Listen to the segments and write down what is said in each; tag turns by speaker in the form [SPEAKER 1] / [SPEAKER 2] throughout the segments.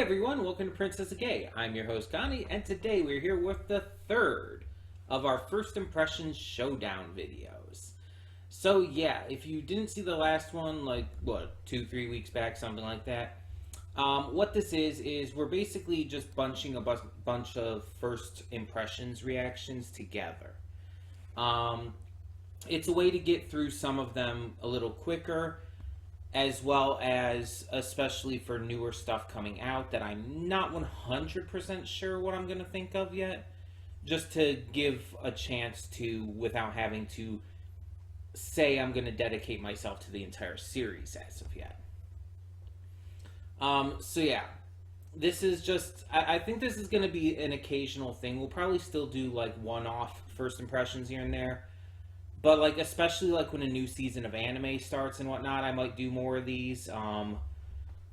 [SPEAKER 1] everyone, welcome to Princess of Gay. I'm your host Connie, and today we're here with the third of our first impressions Showdown videos. So yeah, if you didn't see the last one, like, 2-3 weeks back, something like that, what this is we're basically just bunching a bunch of first impressions reactions together. It's a way to get through some of them a little quicker, as well as especially for newer stuff coming out that I'm not 100% sure what I'm going to think of yet, just to give a chance to, without having to say I'm going to dedicate myself to the entire series as of yet. So yeah, this is just, I think this is going to be an occasional thing. We'll probably still do like one-off first impressions here and there. But, like, especially, like, when a new season of anime starts and whatnot, I might do more of these.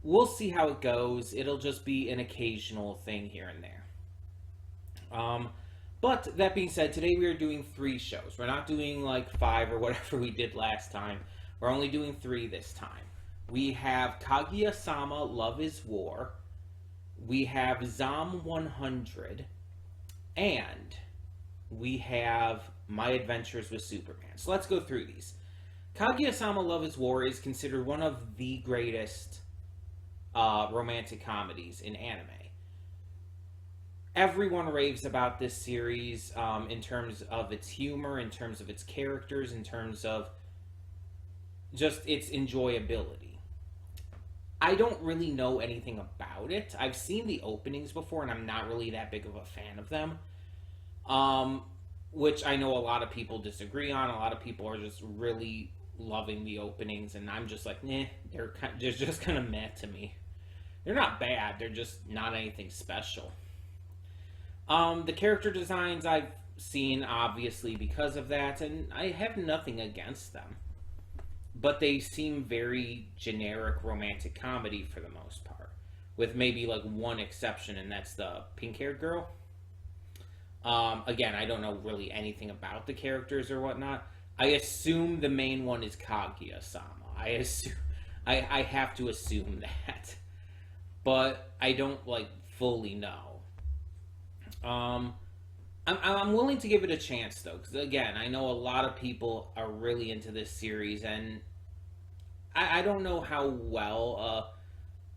[SPEAKER 1] We'll see how it goes. It'll just be an occasional thing here and there. But, that being said, today we are doing 3 shows. We're not doing, like, 5 or whatever we did last time. We're only doing 3 this time. We have Kaguya-sama, Love is War. We have Zom 100. And we have My Adventures with Superman. So let's go through these. Kaguya-sama Love is War is considered one of the greatest romantic comedies in anime. Everyone raves about this series in terms of its humor, in terms of its characters, in terms of just its enjoyability. I don't really know anything about it. I've seen the openings before, and I'm not really that big of a fan of them. Which I know a lot of people disagree on. A lot of people are just really loving the openings, and I'm just like, they're just kind of meh to me. They're not bad, they're just not anything special. The character designs I've seen, obviously, because of that, and I have nothing against them. But they seem very generic romantic comedy for the most part, with maybe like one exception, and that's the pink-haired girl. Again, I don't know really anything about the characters or whatnot. I assume the main one is Kaguya-sama. I have to assume that. But I don't, like, fully know. I'm willing to give it a chance, though. Because, again, I know a lot of people are really into this series. And I don't know how well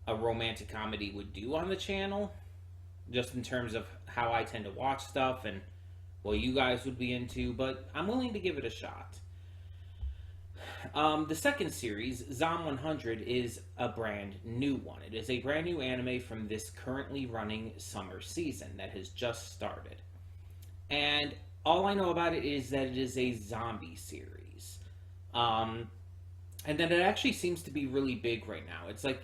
[SPEAKER 1] a romantic comedy would do on the channel. Just in terms of how I tend to watch stuff and what you guys would be into, but I'm willing to give it a shot. The second series, Zom 100, is a brand new one. It is a brand new anime from this currently running summer season that has just started. And all I know about it is that it is a zombie series. And that it actually seems to be really big right now. It's like,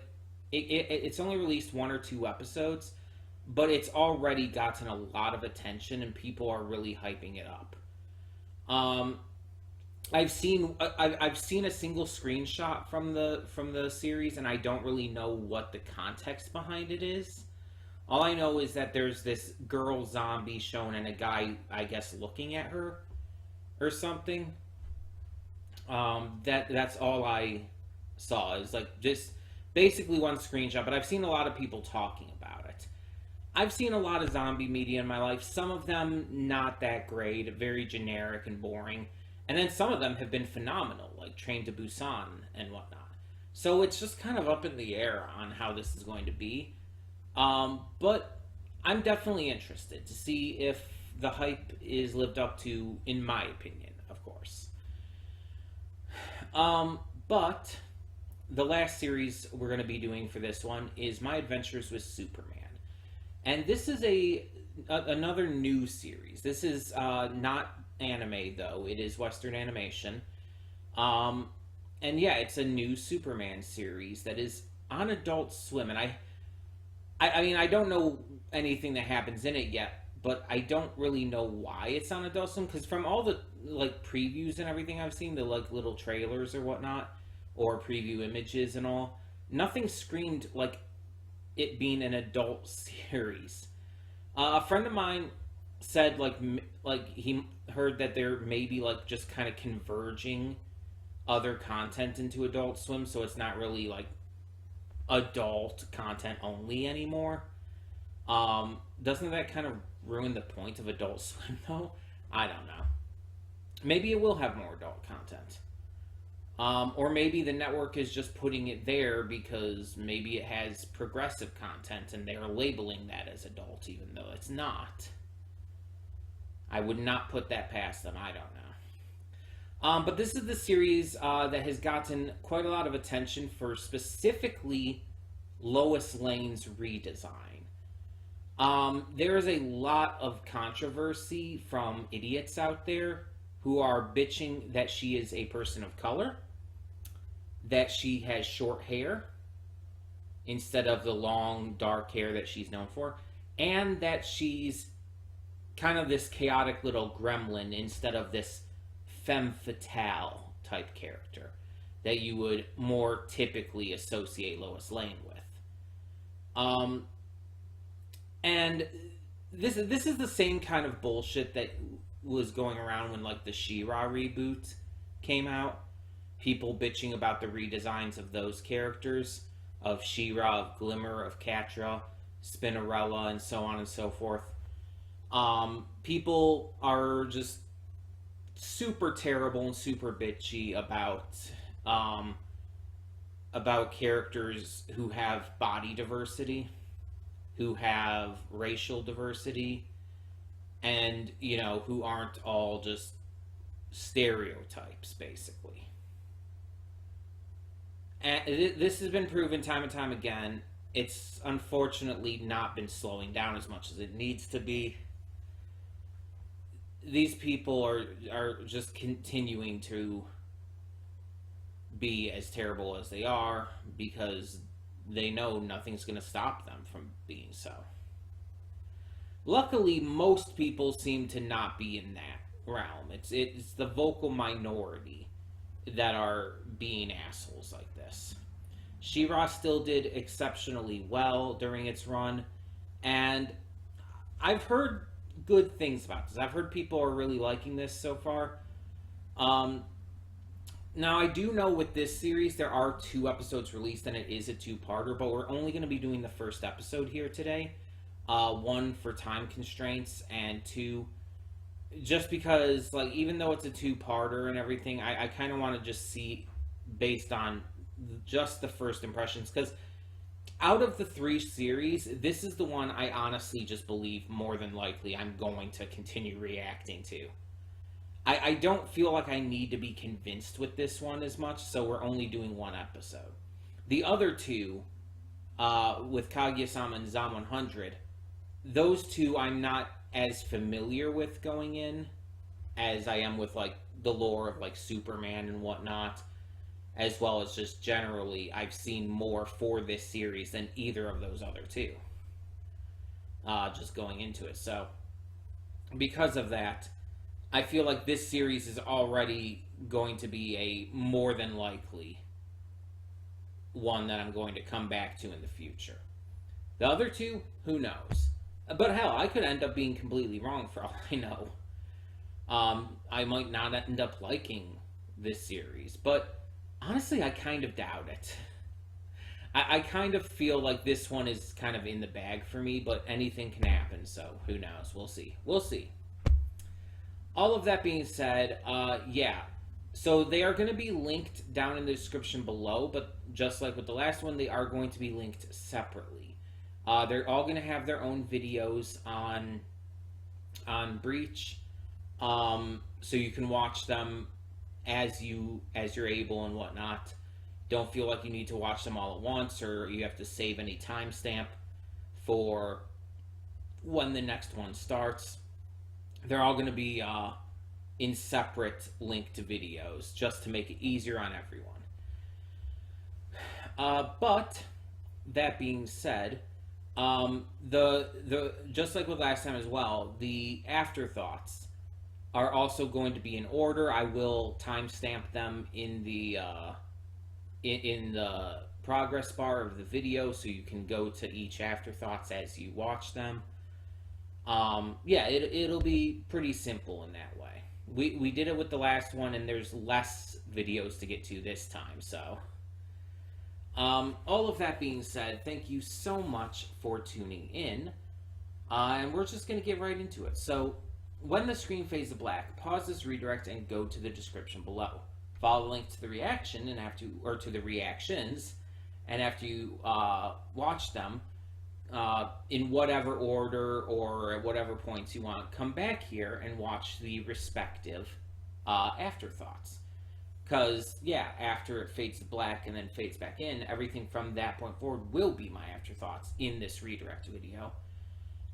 [SPEAKER 1] it's only released 1 or 2 episodes, but it's already gotten a lot of attention, and people are really hyping it up. I've seen a single screenshot from the series, and I don't really know what the context behind it is. All I know is that there's this girl zombie shown, and a guy, I guess, looking at her or something. That's all I saw. Is like just basically one screenshot, but I've seen a lot of people talking about it. I've seen a lot of zombie media in my life. Some of them not that great, very generic and boring. And then some of them have been phenomenal, like Train to Busan and whatnot. So it's just kind of up in the air on how this is going to be. But I'm definitely interested to see if the hype is lived up to, in my opinion, of course. But the last series we're going to be doing for this one is My Adventures with Superman. And this is another new series. This is not anime, though. It is Western animation. And yeah, it's a new Superman series that is on Adult Swim. And I mean, I don't know anything that happens in it yet, but I don't really know why it's on Adult Swim. Because from all the like previews and everything I've seen, the like little trailers or whatnot, or preview images and all, nothing screamed like it being an adult series. A friend of mine said like he heard that there may be like just kind of converging other content into Adult Swim, so it's not really like adult content only anymore. Doesn't that kind of ruin the point of Adult Swim though? I don't know. Maybe it will have more adult content. Or maybe the network is just putting it there because maybe it has progressive content and they're labeling that as adult even though it's not. I would not put that past them. I don't know. But this is the series that has gotten quite a lot of attention for specifically Lois Lane's redesign. There is a lot of controversy from idiots out there who are bitching that she is a person of color, that she has short hair instead of the long, dark hair that she's known for, and that she's kind of this chaotic little gremlin instead of this femme fatale type character that you would more typically associate Lois Lane with. And this is the same kind of bullshit that was going around when like the She-Ra reboot came out. People bitching about the redesigns of those characters, of She-Ra, of Glimmer, of Catra, Spinnerella, and so on and so forth. People are just super terrible and super bitchy about characters who have body diversity, who have racial diversity, and, you know, who aren't all just stereotypes, basically. And this has been proven time and time again. It's unfortunately not been slowing down as much as it needs to be. These people are just continuing to be as terrible as they are because they know nothing's going to stop them from being so. Luckily, most people seem to not be in that realm. It's the vocal minority that are being assholes like this. She-Ra still did exceptionally well during its run, and I've heard good things about this. I've heard people are really liking this so far. Now, I do know with this series there are 2 episodes released and it is a 2-parter, but we're only going to be doing the first episode here today. 1 for time constraints, and 2 just because, like, even though it's a 2-parter and everything, I kind of want to just see based on just the first impressions, because out of the 3 series, this is the one I honestly just believe more than likely I'm going to continue reacting to. I don't feel like I need to be convinced with this one as much, so we're only doing 1 episode. The other 2, with Kaguya-sama and Zom 100, those 2 I'm not as familiar with going in as I am with, like, the lore of, like, Superman and whatnot, as well as just generally I've seen more for this series than either of those other 2, just going into it. So because of that, I feel like this series is already going to be a more than likely one that I'm going to come back to in the future. The other 2, who knows? But hell, I could end up being completely wrong for all I know. I might not end up liking this series, but honestly, I kind of doubt it. I kind of feel like this one is kind of in the bag for me, but anything can happen, so who knows? We'll see. We'll see. All of that being said, yeah. So they are going to be linked down in the description below, but just like with the last one, they are going to be linked separately. They're all going to have their own videos on Breach, so you can watch them as you're able and whatnot. Don't feel like you need to watch them all at once, or you have to save any timestamp for when the next one starts. They're all going to be in separate linked videos, just to make it easier on everyone. But that being said, the just like with last time as well, the afterthoughts are also going to be in order. I will timestamp them in the progress bar of the video, so you can go to each afterthoughts as you watch them. Yeah, it'll be pretty simple in that way. We did it with the last one, and there's less videos to get to this time, so All of that being said, thank you so much for tuning in. And we're just going to get right into it. So, when the screen fades to black, pause this redirect and go to the description below. Follow the link to the reaction and after, or to the reactions, and after you watch them, in whatever order or at whatever points you want, come back here and watch the respective afterthoughts. Because, yeah, after it fades to black and then fades back in, everything from that point forward will be my afterthoughts in this redirect video.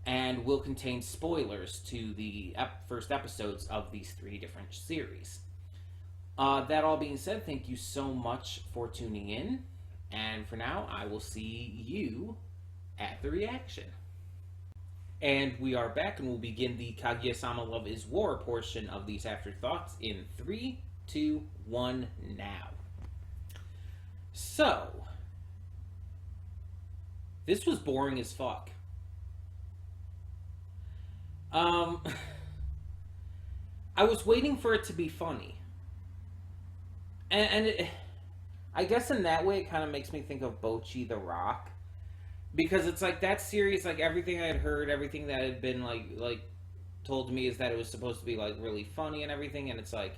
[SPEAKER 1] And will contain spoilers to the first episodes of these 3 different series. That all being said, thank you so much for tuning in. And for now, I will see you at the reaction. And we are back, and we'll begin the Kaguya-sama Love is War portion of these afterthoughts in 3, 2, 1, now. So, this was boring as fuck. I was waiting for it to be funny. And I guess in that way it kind of makes me think of Bocchi the Rock. Because it's like that series, like everything I had heard, everything that had been like told to me is that it was supposed to be like really funny and everything, and it's like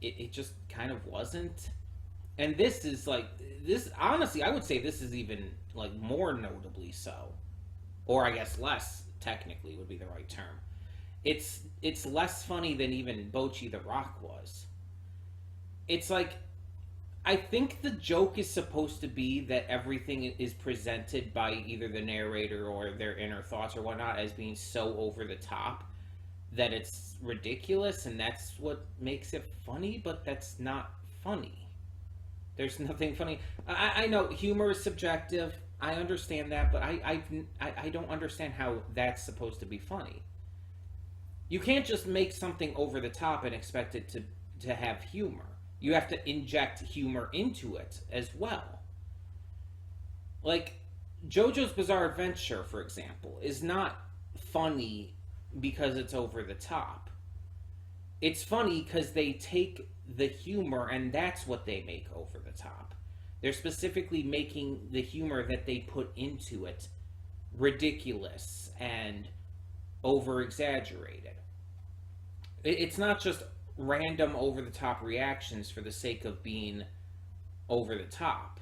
[SPEAKER 1] it just kind of wasn't. And this is like, this, honestly, I would say this is even like more notably so. Or I guess less, technically, would be the right term. It's less funny than even Bocchi the Rock was. It's like, I think the joke is supposed to be that everything is presented by either the narrator or their inner thoughts or whatnot as being so over the top that it's ridiculous, and that's what makes it funny, but that's not funny. There's nothing funny. I know humor is subjective. I understand that, but I don't understand how that's supposed to be funny. You can't just make something over the top and expect it to have humor. You have to inject humor into it as well. Like, JoJo's Bizarre Adventure, for example, is not funny because it's over the top. It's funny because they take the humor and that's what they make over the top. They're specifically making the humor that they put into it ridiculous and over-exaggerated. It's not just random over-the-top reactions for the sake of being over the top.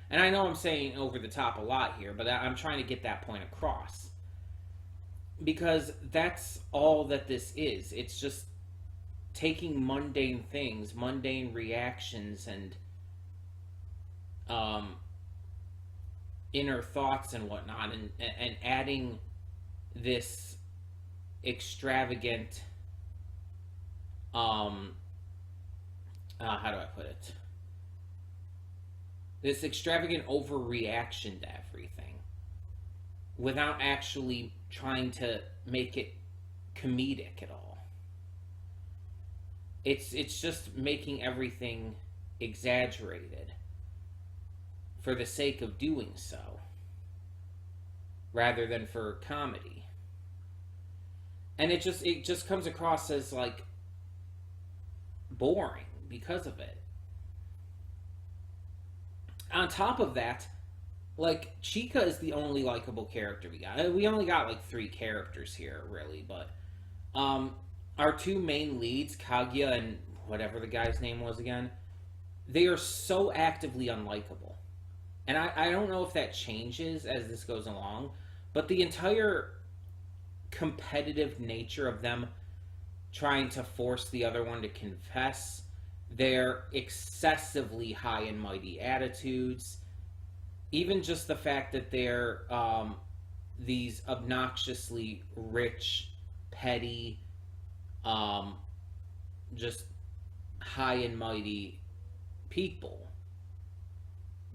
[SPEAKER 1] And I know I'm saying over the top a lot here, but I'm trying to get that point across. Because that's all that this is. It's just taking mundane things, mundane reactions, and inner thoughts and whatnot, and adding this extravagant, how do I put it? This extravagant overreaction to everything without actually trying to make it comedic at all. It's just making everything exaggerated for the sake of doing so, rather than for comedy. And it just comes across as like boring because of it. On top of that, like, Chica is the only likable character we got. We only got like 3 characters here, really, but our 2 main leads, Kaguya and whatever the guy's name was again, they are so actively unlikable. And I don't know if that changes as this goes along, but the entire competitive nature of them trying to force the other one to confess, their excessively high and mighty attitudes, even just the fact that they're these obnoxiously rich, petty, just high and mighty people.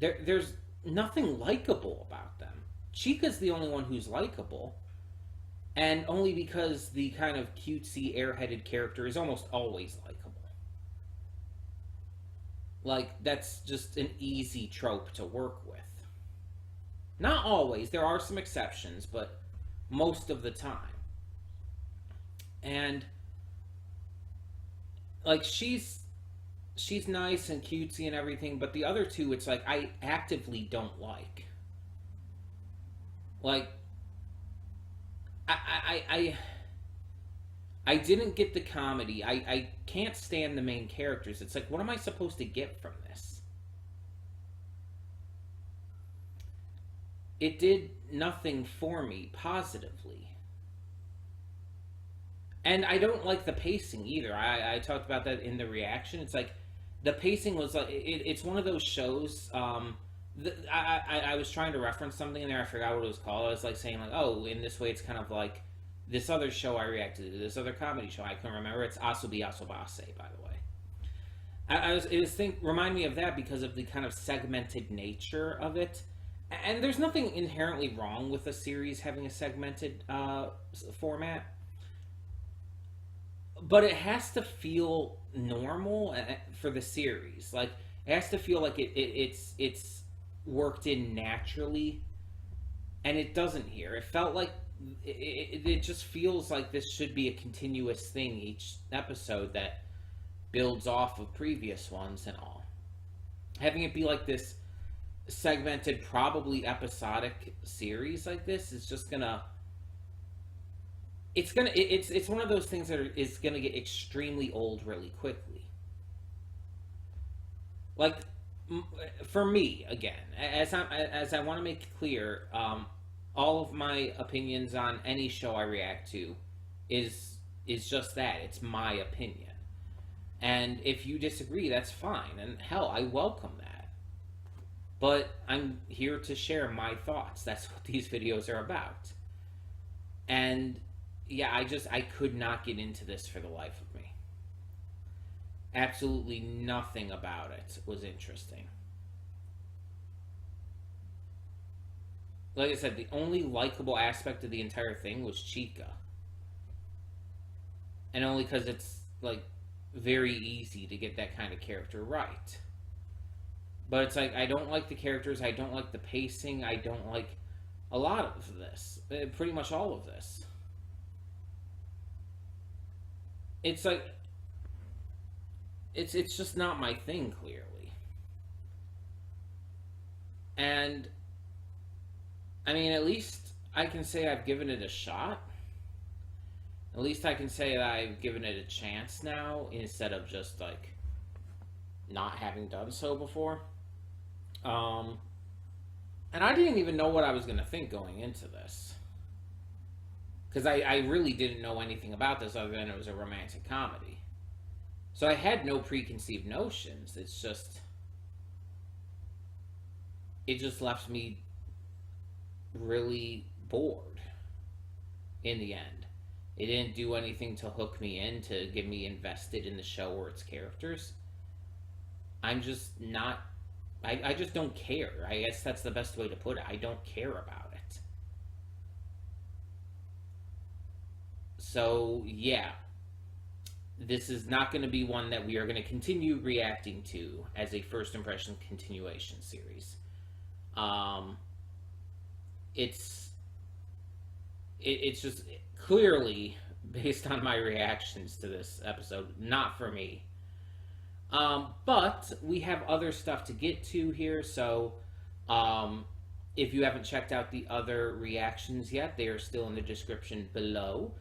[SPEAKER 1] There's nothing likable about them. Chica's the only one who's likable, and only because the kind of cutesy, airheaded character is almost always likable. Like, that's just an easy trope to work with. Not always, there are some exceptions, but most of the time. And, like, she's she's nice and cutesy and everything, but the other two, it's like I actively don't like. Like, I, I, I, I didn't get the comedy. I can't stand the main characters. It's like, what am I supposed to get from this? It did nothing for me positively. And I don't like the pacing either. I talked about that in the reaction. It's like the pacing was like it's one of those shows. I was trying to reference something in there. I forgot what it was called. I was like saying like, oh, in this way, it's kind of like this other show I reacted to, this other comedy show I couldn't remember. It's Asobi Asobase, by the way. It was remind me of that because of the kind of segmented nature of it. And there's nothing inherently wrong with a series having a segmented format, but it has to feel normal for the series. Like it has to feel like it's worked in naturally, and it doesn't here. It felt like it just feels like this should be a continuous thing each episode that builds off of previous ones and all. Having it be like this segmented, probably episodic series like this is just gonna it's one of those things that is gonna get extremely old really quickly. Like for me, again, as I want to make clear, all of my opinions on any show I react to is just that. It's my opinion, and if you disagree, that's fine. And hell, I welcome that. But I'm here to share my thoughts. That's what these videos are about. And yeah, I could not get into this for the life of me. Absolutely nothing about it was interesting. Like I said, the only likable aspect of the entire thing was Chica. And only because it's, like, very easy to get that kind of character right. But it's like, I don't like the characters, I don't like the pacing, I don't like a lot of this. Pretty much all of this. It's like, it's just not my thing, clearly. And, I mean, at least I can say I've given it a shot. At least I can say that I've given it a chance now, instead of just, like, not having done so before. And I didn't even know what I was going to think going into this. Because I really didn't know anything about this other than it was a romantic comedy. So I had no preconceived notions. It's just... It just left me really bored in the end. It didn't do anything to hook me in, to get me invested in the show or its characters. I'm just not... I just don't care. I guess that's the best way to put it. I don't care about it. So, yeah. This is not going to be one that we are going to continue reacting to as a first impression continuation series. It's just clearly, based on my reactions to this episode, not for me. But we have other stuff to get to here, so if you haven't checked out the other reactions yet, they are still in the description below.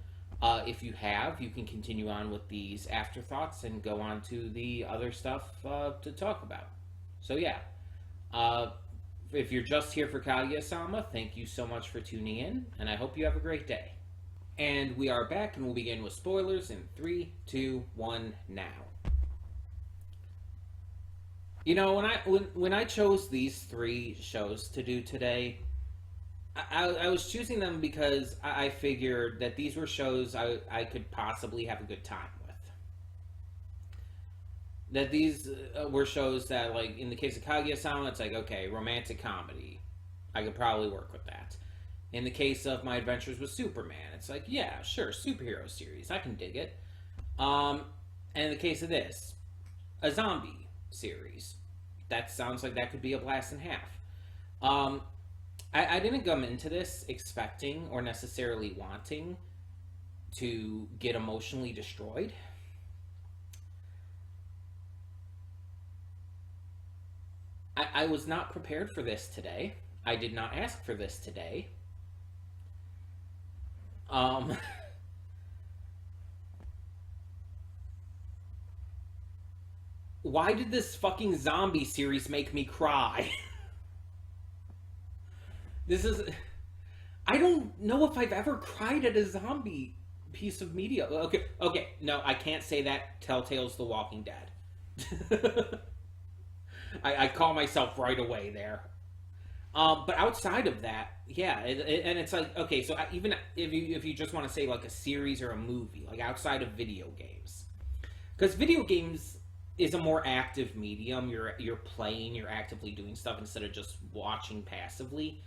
[SPEAKER 1] If you have, you can continue on with these afterthoughts and go on to the other stuff to talk about. So yeah, if you're just here for Kaguya-sama, thank you so much for tuning in, and I hope you have a great day. And we are back, and we'll begin with spoilers in 3, 2, 1, now. You know, when I chose these 3 shows to do today, I was choosing them because I figured that these were shows I could possibly have a good time with. That these were shows that, like, in the case of Kaguya-sama, it's like, okay, romantic comedy. I could probably work with that. In the case of My Adventures with Superman, it's like, yeah, sure, superhero series. I can dig it. And in the case of this, a zombie series. That sounds like that could be a blast and a half. I didn't come into this expecting or necessarily wanting to get emotionally destroyed. I was not prepared for this today. I did not ask for this today. Um, why did this fucking zombie series make me cry? This is. I don't know if I've ever cried at a zombie piece of media. Okay, no, I can't say that. Telltale's The Walking Dead. I call myself right away there. But outside of that, yeah, and it's like, okay, so even if you just want to say like a series or a movie, like outside of video games, because video games is a more active medium. You're playing, you're actively doing stuff instead of just watching passively.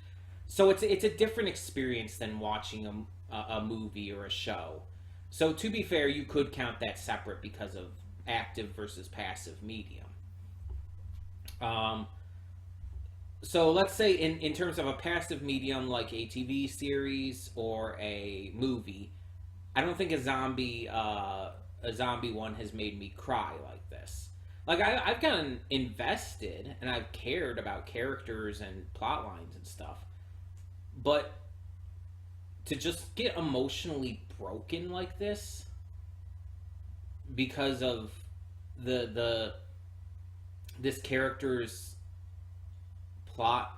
[SPEAKER 1] So it's a different experience than watching a movie or a show. So to be fair, you could count that separate because of active versus passive medium. So let's say in terms of a passive medium like a TV series or a movie, I don't think a zombie one has made me cry like this. Like I've gotten invested and I've cared about characters and plot lines and stuff, but to just get emotionally broken like this because of the this character's plot's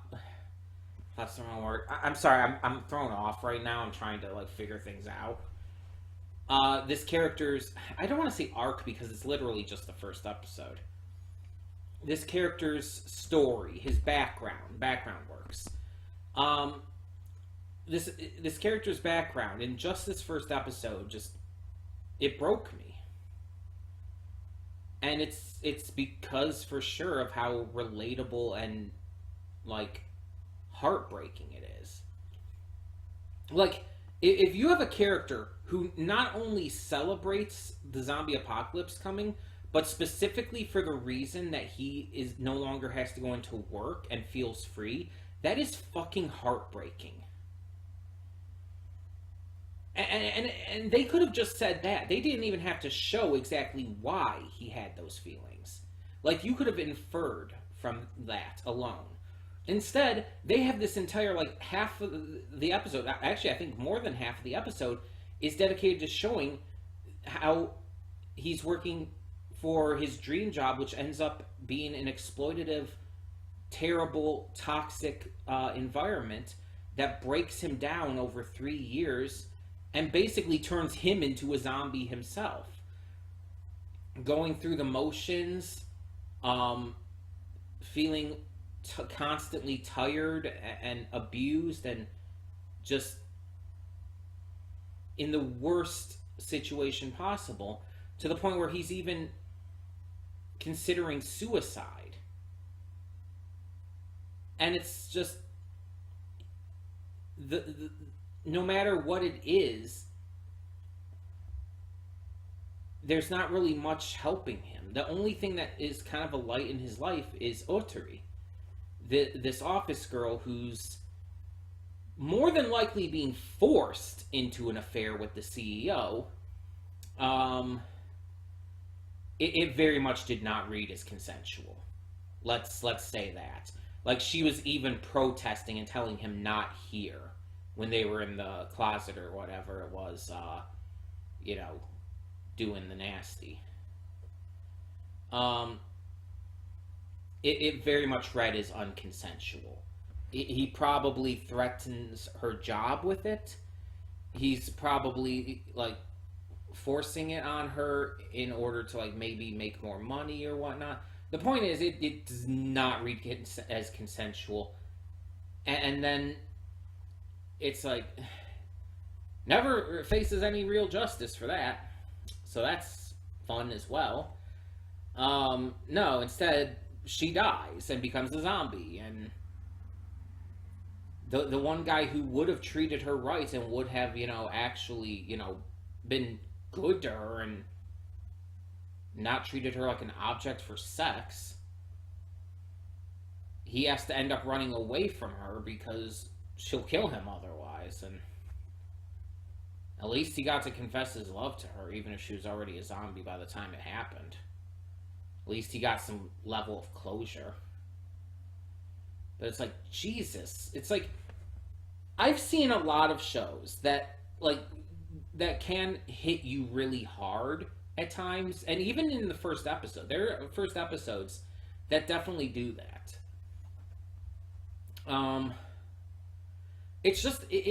[SPEAKER 1] the wrong word. I'm sorry, I'm thrown off right now. I'm trying to like figure things out. This character's, I don't want to say arc because it's literally just the first episode. This character's story, his background works. This character's background in just this first episode, just it broke me. And it's because for sure of how relatable and like heartbreaking it is. Like if you have a character who not only celebrates the zombie apocalypse coming, but specifically for the reason that he is no longer has to go into work and feels free, that is fucking heartbreaking. And they could have just said that. They didn't even have to show exactly why he had those feelings. Like, you could have inferred from that alone. Instead, they have this entire, like, half of the episode, actually, I think more than half of the episode, is dedicated to showing how he's working for his dream job, which ends up being an exploitative, terrible, toxic environment that breaks him down over 3 years and basically turns him into a zombie himself. Going through the motions, feeling constantly tired and abused and just in the worst situation possible, to the point where he's even considering suicide. And it's just no matter what it is, there's not really much helping him. The only thing that is kind of a light in his life is Otari, this office girl who's more than likely being forced into an affair with the CEO. It very much did not read as consensual. Let's say that. Like, she was even protesting and telling him not here when they were in the closet or whatever it was, doing the nasty. It very much read as unconsensual. He probably threatens her job with it. He's probably, like, forcing it on her in order to, like, maybe make more money or whatnot. The point is, it does not read as consensual. And then it's like, never faces any real justice for that. So that's fun as well. No, instead, she dies and becomes a zombie. And the one guy who would have treated her right and would have, actually, been good to her and not treated her like an object for sex, he has to end up running away from her because she'll kill him otherwise. And at least he got to confess his love to her, even if she was already a zombie by the time it happened. At least he got some level of closure. But it's like, Jesus. It's like, I've seen a lot of shows that, like, that can hit you really hard at times. And even in the first episode, there are first episodes that definitely do that. It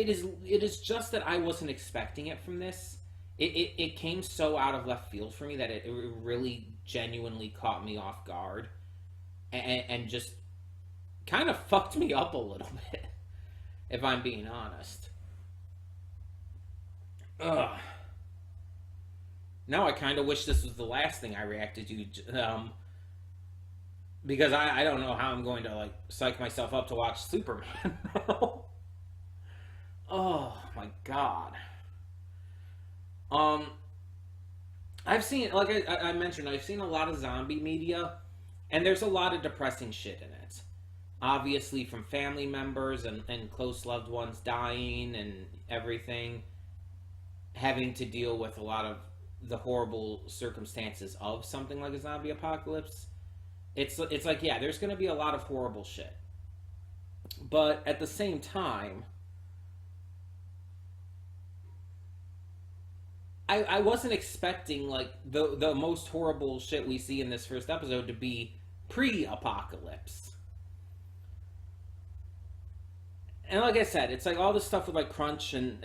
[SPEAKER 1] is just that I wasn't expecting it from this. It came so out of left field for me that it really genuinely caught me off guard, and just kind of fucked me up a little bit, if I'm being honest. Ugh. Now I kind of wish this was the last thing I reacted to, because I don't know how I'm going to like psych myself up to watch Superman. Oh my god. Um, I've seen, like I mentioned, I've seen a lot of zombie media, and there's a lot of depressing shit in it. Obviously, from family members and close loved ones dying and everything, having to deal with a lot of the horrible circumstances of something like a zombie apocalypse. It's like, yeah, there's going to be a lot of horrible shit. But at the same time, I wasn't expecting like the most horrible shit we see in this first episode to be pre-apocalypse. And like I said, it's like all this stuff with like crunch and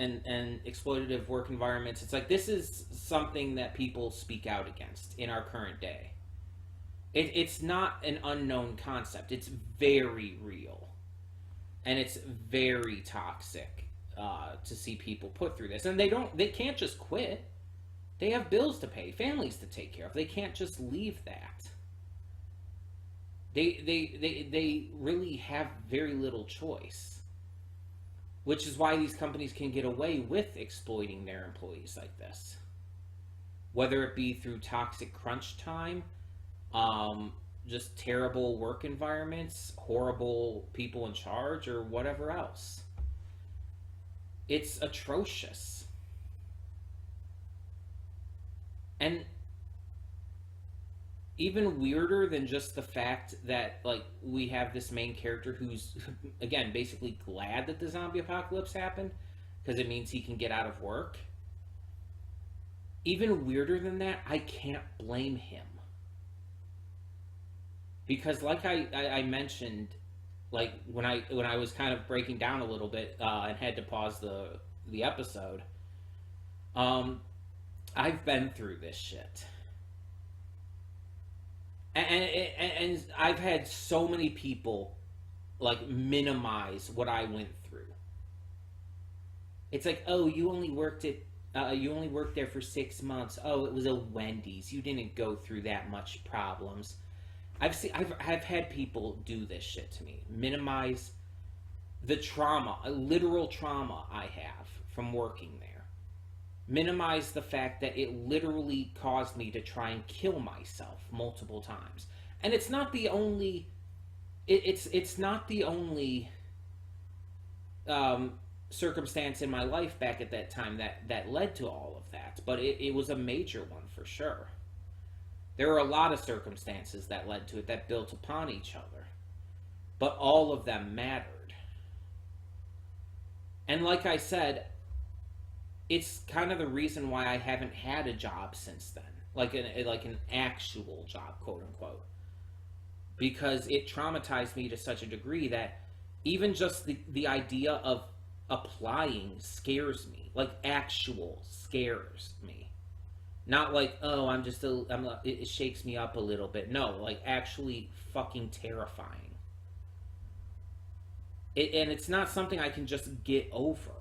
[SPEAKER 1] exploitative work environments. It's like this is something that people speak out against in our current day. It's not an unknown concept. It's very real, and it's very toxic to see people put through this. And they can't just quit. They have bills to pay, families to take care of. They can't just leave that. They really have very little choice. Which is why these companies can get away with exploiting their employees like this. Whether it be through toxic crunch time, just terrible work environments, horrible people in charge, or whatever else. It's atrocious. And even weirder than just the fact that like we have this main character who's again basically glad that the zombie apocalypse happened because it means he can get out of work. Even weirder than that, I can't blame him. Because like I mentioned, like when I was kind of breaking down a little bit and had to pause the episode, I've been through this shit. And I've had so many people like minimize what I went through. It's like, oh, you only worked there for 6 months. Oh, it was a Wendy's. You didn't go through that much problems. I've had people do this shit to me. Minimize the trauma, a literal trauma I have from working there. Minimize the fact that it literally caused me to try and kill myself multiple times. And it's not the only it's not the only circumstance in my life back at that time that led to all of that, but it was a major one for sure. There were a lot of circumstances that led to it that built upon each other, but all of them mattered. And like I said, it's kind of the reason why I haven't had a job since then, like an actual job, quote unquote, because it traumatized me to such a degree that even just the idea of applying scares me, like actual scares me. Not like, oh, it shakes me up a little bit. No, like actually fucking terrifying. And it's not something I can just get over.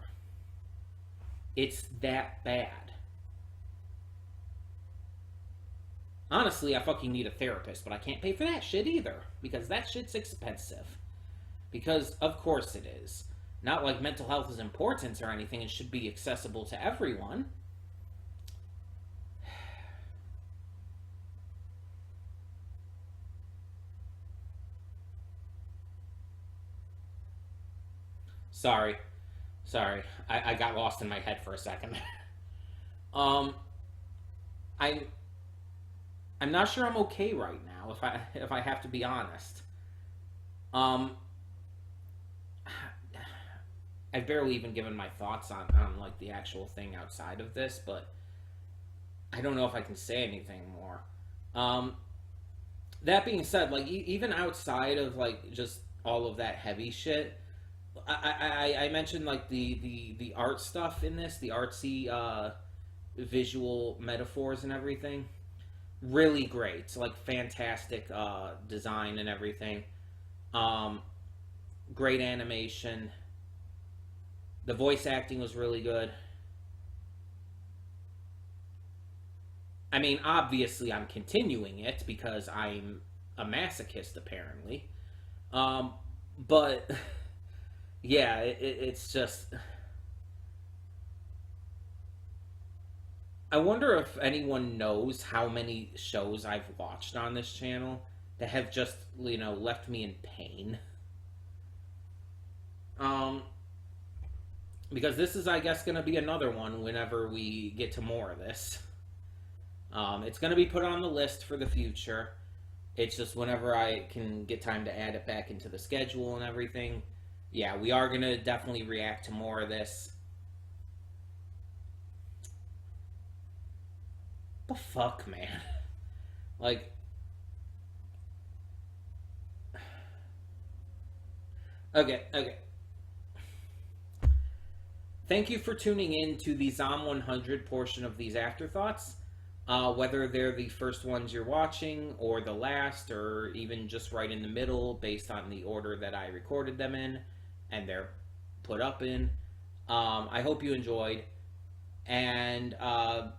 [SPEAKER 1] It's that bad. Honestly, I fucking need a therapist, but I can't pay for that shit either, because that shit's expensive. Because, of course it is. Not like mental health is important or anything, it should be accessible to everyone. Sorry. I got lost in my head for a second. I'm not sure I'm okay right now, if I have to be honest. I've barely even given my thoughts on like the actual thing outside of this, but I don't know if I can say anything more. Um, that being said, like even outside of like just all of that heavy shit, I mentioned like the art stuff in this, the artsy visual metaphors and everything. Really great, like fantastic design and everything. Um, Great animation. The voice acting was really good. I mean, obviously, I'm continuing it because I'm a masochist, apparently. Um, but yeah, it's just. I wonder if anyone knows how many shows I've watched on this channel that have just, left me in pain. Um, because this is, I guess, going to be another one whenever we get to more of this. It's going to be put on the list for the future. It's just whenever I can get time to add it back into the schedule and everything. Yeah, we are going to definitely react to more of this. The fuck, man? Like, okay. Thank you for tuning in to the Zom 100 portion of these afterthoughts. Whether they're the first ones you're watching, or the last, or even just right in the middle based on the order that I recorded them in and they're put up in. I hope you enjoyed. And the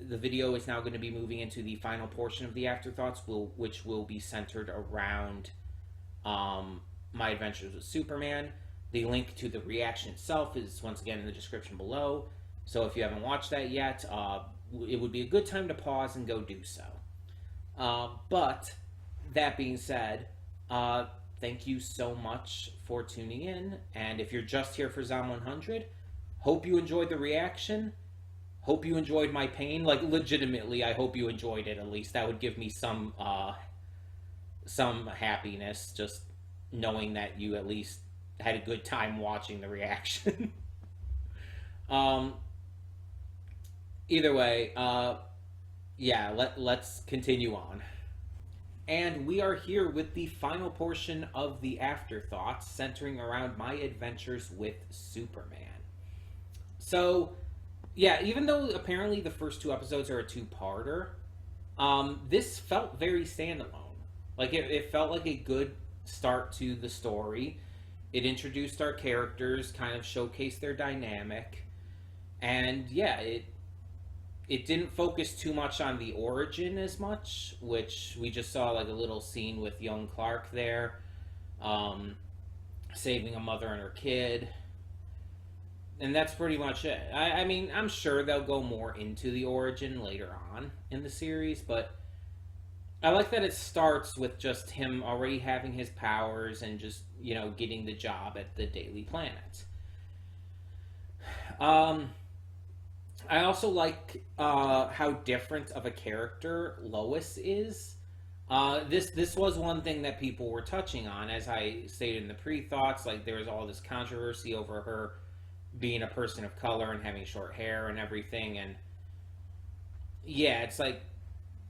[SPEAKER 1] video is now going to be moving into the final portion of the afterthoughts, which will be centered around my adventures with Superman. The link to the reaction itself is once again in the description below. So if you haven't watched that yet, it would be a good time to pause and go do so. But that being said, thank you so much for tuning in. And if you're just here for Zom 100, hope you enjoyed the reaction. Hope you enjoyed my pain. Like, legitimately, I hope you enjoyed it at least. That would give me some happiness, just knowing that you at least had a good time watching the reaction. Either way, let's continue on. And we are here with the final portion of the afterthoughts, centering around my adventures with Superman. So, yeah, even though apparently the first two episodes are a two-parter, this felt very standalone. Like, it felt like a good start to the story. It introduced our characters, kind of showcased their dynamic, and yeah, it didn't focus too much on the origin as much, which we just saw like a little scene with young Clark there, saving a mother and her kid, and that's pretty much it. I mean, I'm sure they'll go more into the origin later on in the series, but I like that it starts with just him already having his powers and just, getting the job at the Daily Planet. I also like how different of a character Lois is. This was one thing that people were touching on, as I stated in the pre-thoughts. Like, there was all this controversy over her being a person of color and having short hair and everything. And yeah, it's like,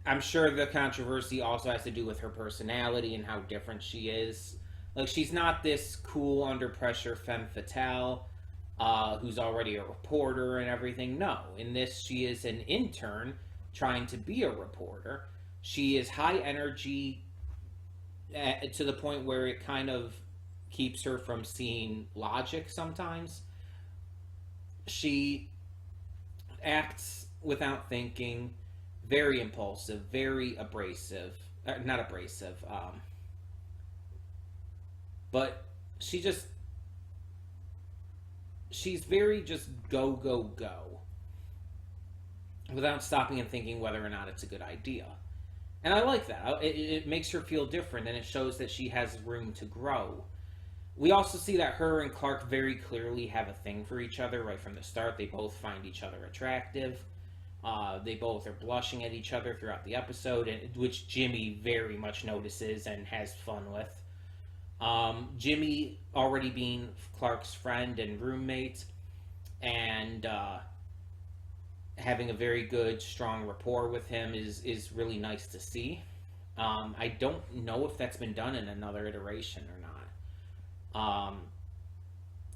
[SPEAKER 1] I'm sure the controversy also has to do with her personality and how different she is. Like, she's not this cool, under pressure femme fatale who's already a reporter and everything. No, in this, she is an intern trying to be a reporter. She is high energy to the point where it kind of keeps her from seeing logic sometimes. She acts without thinking, very impulsive, very abrasive. Not abrasive, but she's very just go, go, go, without stopping and thinking whether or not it's a good idea. And I like that. It makes her feel different, and it shows that she has room to grow. We also see that her and Clark very clearly have a thing for each other right from the start. They both find each other attractive. They both are blushing at each other throughout the episode, which Jimmy very much notices and has fun with. Jimmy already being Clark's friend and roommate, and having a very good, strong rapport with him is really nice to see. I don't know if that's been done in another iteration or not.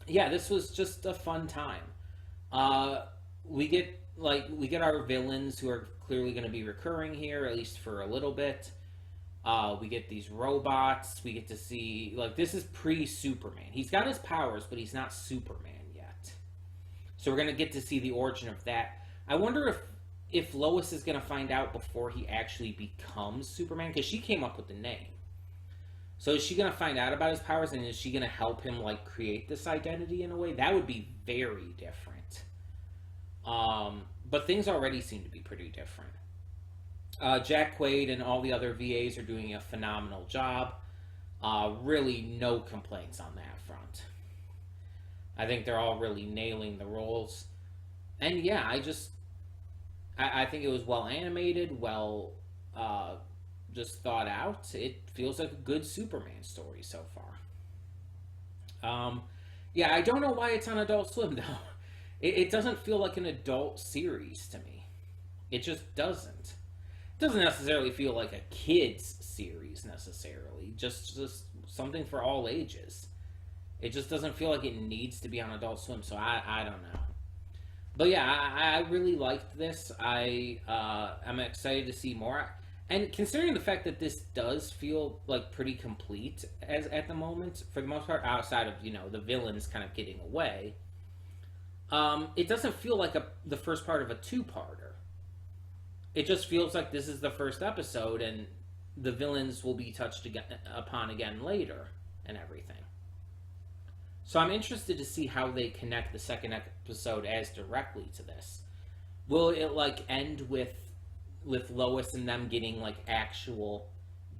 [SPEAKER 1] Yeah, this was just a fun time. Uh, we get our villains who are clearly going to be recurring here, at least for a little bit. We get these robots. We get to see, like, this is pre-Superman. He's got his powers, but he's not Superman yet. So we're gonna get to see the origin of that. I wonder if Lois is gonna find out before he actually becomes Superman, because she came up with the name. So is she gonna find out about his powers, and is she gonna help him like create this identity in a way that would be very different? But things already seem to be pretty different. Jack Quaid and all the other VAs are doing a phenomenal job. Really, no complaints on that front. I think they're all really nailing the roles, and yeah, I think it was well animated, well, just thought out. It feels like a good Superman story so far. Yeah, I don't know why it's on Adult Swim though. It doesn't feel like an adult series to me. It just doesn't. It doesn't necessarily feel like a kids series necessarily. Just something for all ages. It just doesn't feel like it needs to be on Adult Swim. So I don't know. But yeah, I really liked this. I'm excited to see more. And considering the fact that this does feel like pretty complete as at the moment, for the most part, outside of the villains kind of getting away, it doesn't feel like the first part of a two-parter. It just feels like this is the first episode, and the villains will be touched upon again later, and everything. So I'm interested to see how they connect the second episode as directly to this. Will it like end with Lois and them getting like actual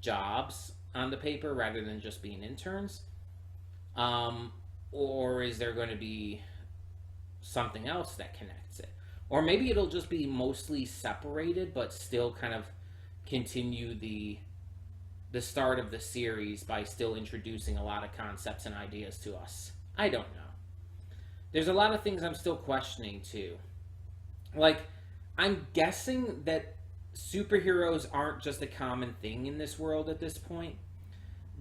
[SPEAKER 1] jobs on the paper rather than just being interns? Or is there going to be something else that connects it? Or maybe it'll just be mostly separated but still kind of continue the start of the series by still introducing a lot of concepts and ideas to us. I don't know. There's a lot of things I'm still questioning too. Like, I'm guessing that superheroes aren't just a common thing in this world at this point.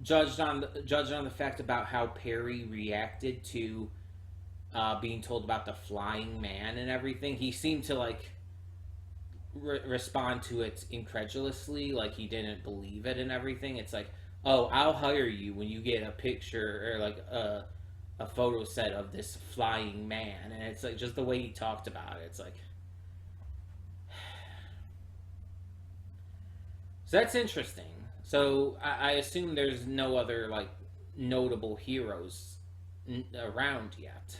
[SPEAKER 1] Judged on the fact about how Perry reacted to being told about the flying man and everything, he seemed to like respond to it incredulously, like he didn't believe it and everything. It's like, oh, I'll hire you when you get a picture or like a photo set of this flying man, and it's like just the way he talked about it. It's like, so that's interesting. So I assume there's no other like notable heroes around yet.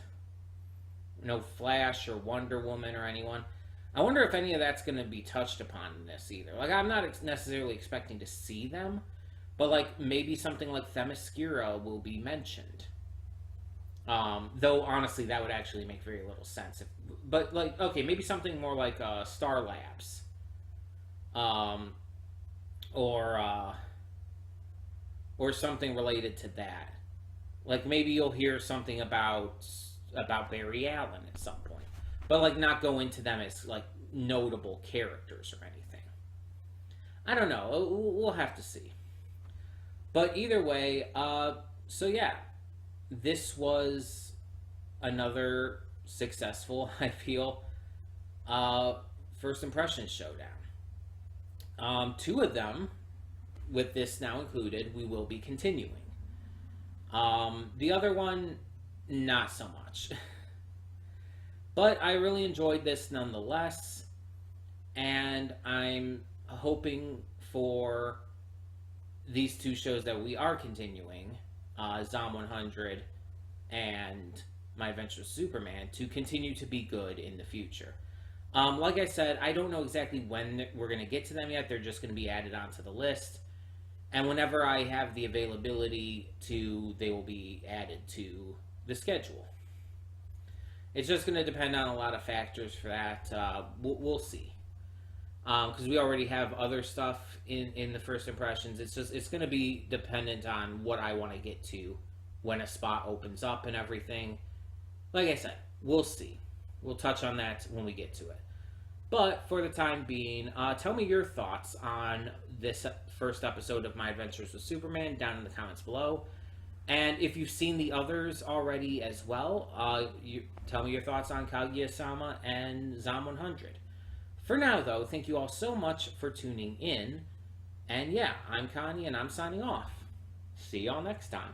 [SPEAKER 1] No Flash or Wonder Woman or anyone. I wonder if any of that's going to be touched upon in this either. Like, I'm not necessarily expecting to see them, but like maybe something like Themyscira will be mentioned. Though honestly, that would actually make very little sense. But like, okay, maybe something more like Star Labs, or something related to that. Like maybe you'll hear something about Barry Allen at some point, but like not go into them as like notable characters or anything. I don't know. We'll have to see. But either way, so yeah, this was another successful, I feel, first impression showdown. Two of them, with this now included, we will be continuing. The other one, not so much. But I really enjoyed this nonetheless, and I'm hoping for these two shows that we are continuing, Zom 100 and My Adventures with Superman, to continue to be good in the future. Like I said, I don't know exactly when we're going to get to them yet. They're just going to be added onto the list. And whenever I have the availability to, they will be added to the schedule. It's just going to depend on a lot of factors for that. We'll see. because we already have other stuff in the first impressions. It's going to be dependent on what I want to get to when a spot opens up and everything. Like I said, we'll see. We'll touch on that when we get to it. But for the time being, tell me your thoughts on this first episode of My Adventures with Superman down in the comments below. And if you've seen the others already as well, tell me your thoughts on Kaguya-sama and Zom 100. For now, though, thank you all so much for tuning in. And yeah, I'm Connie, and I'm signing off. See y'all next time.